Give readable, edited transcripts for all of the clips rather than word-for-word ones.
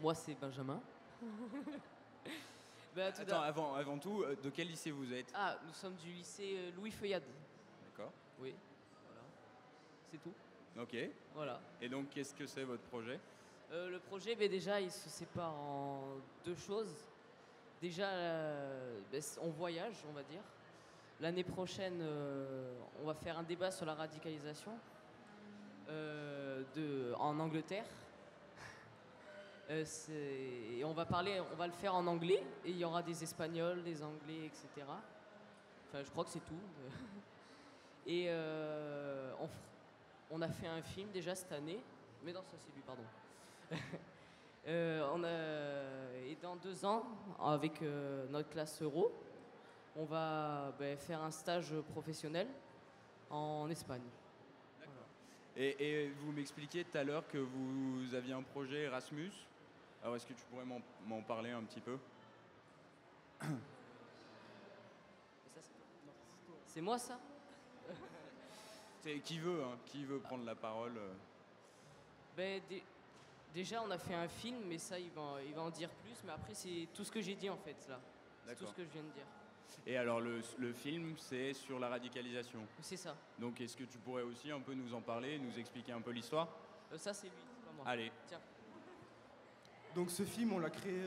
Moi, c'est Benjamin. Bah, Attends, avant tout, de quel lycée vous êtes? Ah, nous sommes du lycée Louis Feuillade. D'accord. Oui, voilà. C'est tout. Ok. Voilà. Et donc, qu'est-ce que c'est votre projet? Le projet, déjà, il se sépare en deux choses. Déjà, on voyage, on va dire. L'année prochaine, on va faire un débat sur la radicalisation en Angleterre. Et on va le faire en anglais. Et il y aura des Espagnols, des Anglais, etc. Enfin, je crois que c'est tout. Et on a fait un film déjà cette année. Mais non, ça c'est lui, pardon. Et dans 2 ans, avec notre classe Euro, on va faire un stage professionnel en Espagne. D'accord. Et vous m'expliquiez tout à l'heure que vous aviez un projet Erasmus. Alors, est-ce que tu pourrais m'en parler un petit peu? Et ça, c'est moi ça? Qui veut, hein, qui veut prendre la parole? Déjà, on a fait un film, mais ça, il va en dire plus. Mais après, c'est tout ce que j'ai dit en fait là. C'est tout ce que je viens de dire. Et alors, le film, c'est sur la radicalisation. C'est ça. Donc, est-ce que tu pourrais aussi un peu nous en parler, nous expliquer un peu l'histoire? Ça, c'est lui, c'est pas moi. Allez. Tiens. Donc ce film, on l'a créé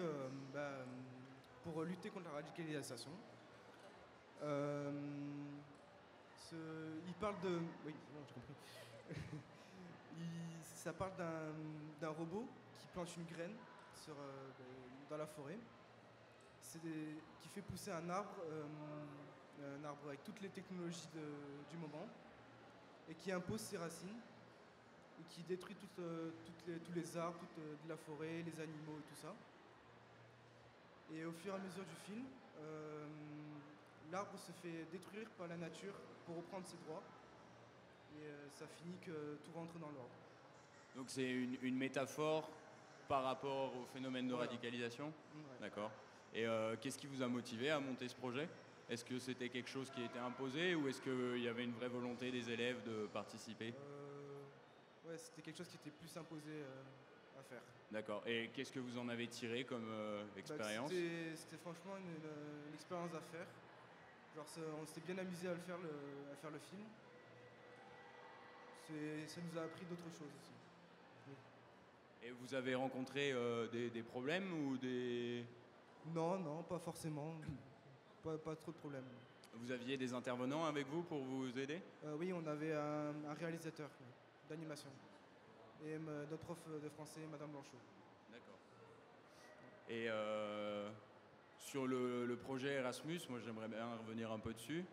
pour lutter contre la radicalisation. Il parle de... Oui, c'est bon, j'ai compris. Ça parle d'un robot qui plante une graine dans la forêt, qui fait pousser un arbre avec toutes les technologies du moment, et qui impose ses racines, et qui détruit tous les arbres, de la forêt, les animaux et tout ça. Et au fur et à mesure du film, l'arbre se fait détruire par la nature pour reprendre ses droits. Et ça finit que tout rentre dans l'ordre. Donc c'est une métaphore par rapport au phénomène de radicalisation? Ouais. D'accord. Et qu'est-ce qui vous a motivé à monter ce projet? Est-ce que c'était quelque chose qui était imposé ou est-ce qu'il y avait une vraie volonté des élèves de participer? Ouais, c'était quelque chose qui était plus imposé à faire. D'accord. Et qu'est-ce que vous en avez tiré comme expérience? C'était franchement une expérience à faire. Genre, on s'était bien amusé à faire le film. Ça nous a appris d'autres choses aussi. Oui. Et vous avez rencontré des problèmes ou des... Non, pas forcément. pas trop de problèmes. Vous aviez des intervenants avec vous pour vous aider? Oui, on avait un réalisateur d'animation. Et notre prof de français, Madame Blanchot. D'accord. Et sur le projet Erasmus, moi j'aimerais bien revenir un peu dessus.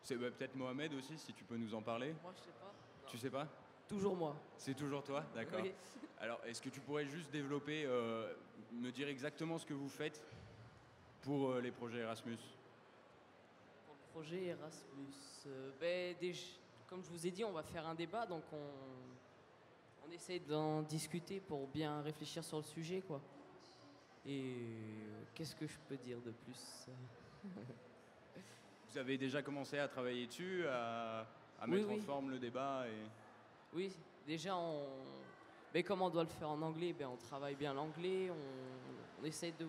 C'est peut-être Mohamed aussi, si tu peux nous en parler. Moi, je sais pas. Tu sais pas? Toujours moi. C'est toujours toi? D'accord. Oui. Alors, est-ce que tu pourrais juste développer, me dire exactement ce que vous faites pour les projets Erasmus? Pour le projet Erasmus, comme je vous ai dit, on va faire un débat, donc on essaie d'en discuter pour bien réfléchir sur le sujet, quoi. Et qu'est-ce que je peux dire de plus? Vous avez déjà commencé à travailler dessus, à Oui, mettre en oui. forme le débat et... Oui, déjà, comme on doit le faire en anglais, on travaille bien l'anglais, on essaie de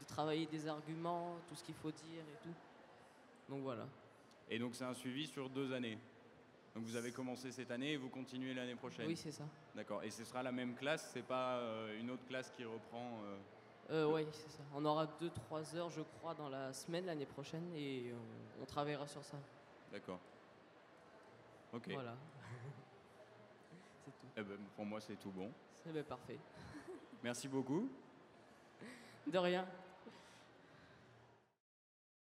travailler des arguments, tout ce qu'il faut dire et tout. Donc voilà. Et donc c'est un suivi sur 2 années. Donc vous avez commencé cette année et vous continuez l'année prochaine. Oui, c'est ça. D'accord. Et ce sera la même classe, c'est pas une autre classe qui reprend Oui, c'est ça. On aura 2-3 heures, je crois, dans la semaine l'année prochaine et on travaillera sur ça. D'accord. Ok. Voilà. C'est tout. Eh ben, pour moi, c'est tout bon. C'est parfait. Merci beaucoup. De rien.